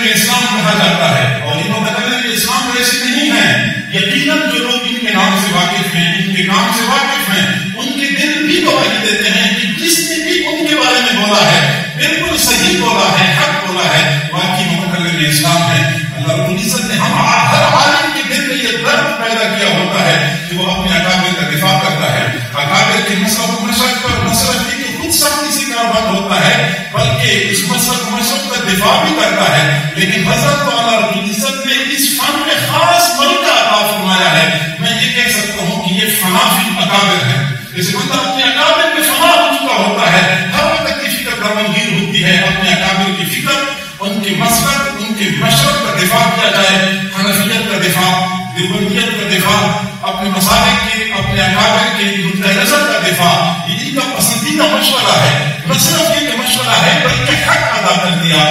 متکلم اسلام کہا جاتا ہے، اور یہ متکلم اسلام ایسے نہیں ہیں. یقیناً جو لوگ ان کے نام سے واقف ہیں، ان کے کام سے واقف ہیں، ان کے دل بھی گواہی دیتے ہیں کہ جس نے بھی ان کے بارے میں بولا ہے بالکل صحیح بولا ہے، حق بولا ہے، واقعی متکلم اسلام ہے. اللہ رب العزت نے ہر عالم کے دل میں یہ درد پیدا کیا ہوتا ہے کہ وہ اپنے اکابر کا دفاع کرتا ہے. اکابر کے مذہب و مشرق پر مسلط بھی خود سختی سے کاربند ہوتا ہے، بلکہ اس مذہب و مشرق کا دفاع بھی کرتا ہے. لیکن حضرت کو اللہ رب العزت نے اس فن میں خاص ملکہ عطا فرمایا ہے. میں یہ کہہ سکتا ہوں کہ یہ فنا فی اکابر ہے. جیسے بندہ اپنے اکابر میں فنا ہو چکا ہوتا ہے، ہر وقت کی فکر دامنگیر ہوتی ہے اپنے اکابر کی فکر، ان کے مسلک، ان کے مشرق کا دفاع کیا جائے، حنفیت کا دفاع، دیوبندیت کا دفاع، اپنے مسالک کے، اپنے اکابر کے نقطۂ نظر کا دفاع. یہ ان کا پسندیدہ مشورہ ہے. نہ صرف یہ کہ مشورہ ہے بلکہ حق ادا کر دیا.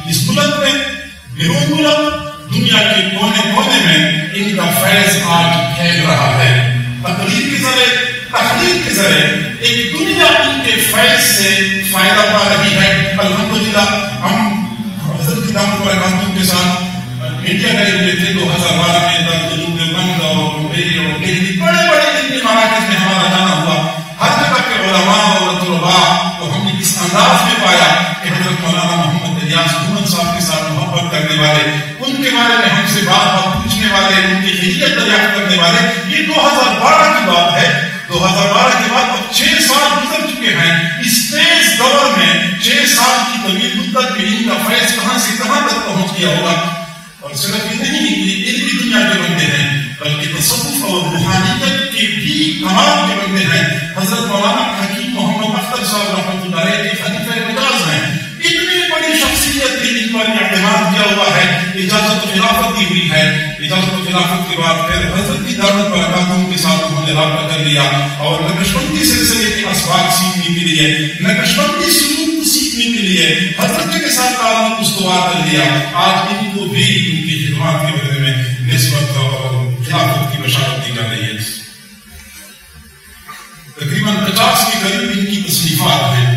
اس ملک میں بیرون ملک دنیا کے کونے کونے میں ان کا فیض آج پھیل رہا ہے. تقریر کے ذریعے، تحریر کے ذریعے ایک دنیا ان کے فیض سے فائدہ پا رہی ہے. الحمدللہ ہم حضرت کی دعوت برکاتوں کے ساتھ انڈیا گئے ہوئے تھے 2012 میں. دیوبند اور ممبئی اور دہلی بڑے بڑے دن کے مراکز میں ہمارا جانا ہوا. ہر جگہ کے علماء اور طلباء کو ہم نے اس انداز میں پایا کہ حضرت مولانا محمد الیاس محمد صاحب کے ساتھ محبت کرنے والے، ان کے بارے میں ہم سے بات پوچھنے والے، ان کی خیریت دریافت کرنے والے. یہ 2012 کی بات ہے. 2012 کے بعد اب 6 سال گزر چکے ہیں. اس تیز دور میں 6 سال کی طویل مدت میں ان کا فیض کہاں سے کہاں تک پہنچ گیا ہوگا. اور صرف یہ نہیں کہ علمی دنیا کے بندے ہیں بلکہ تصوف اور روحانیت کے بھی کمال کے بندے ہیں. حضرت مولانا حکیم محمد اختر صاحب رحمۃ اللہ علیہ ایک خلیفہ مجاز ہیں. اتنی بڑی شخصیت نے ان پر اعتماد کیا ہوا ہے. اجازت و خلافت دی ہوئی ہے. اجازت و خلافت کے بعد پھر حضرت کی دعوت برکاتوں کے ساتھ انہوں نے رابطہ کر لیا اور نقشبندی سلسلے کے اسباق سیکھنے کے لیے، نقشبندی سلوک سیکھنے کے لیے حضرت کے ساتھ تعلق استوار کر لیا. آج ان کو بھی ان کی خدمات کے بارے میں نسبت اور خلافت کی بشارت دی جا رہی ہے. تقریباً 50 کے قریب ان کی تصنیفات ہیں.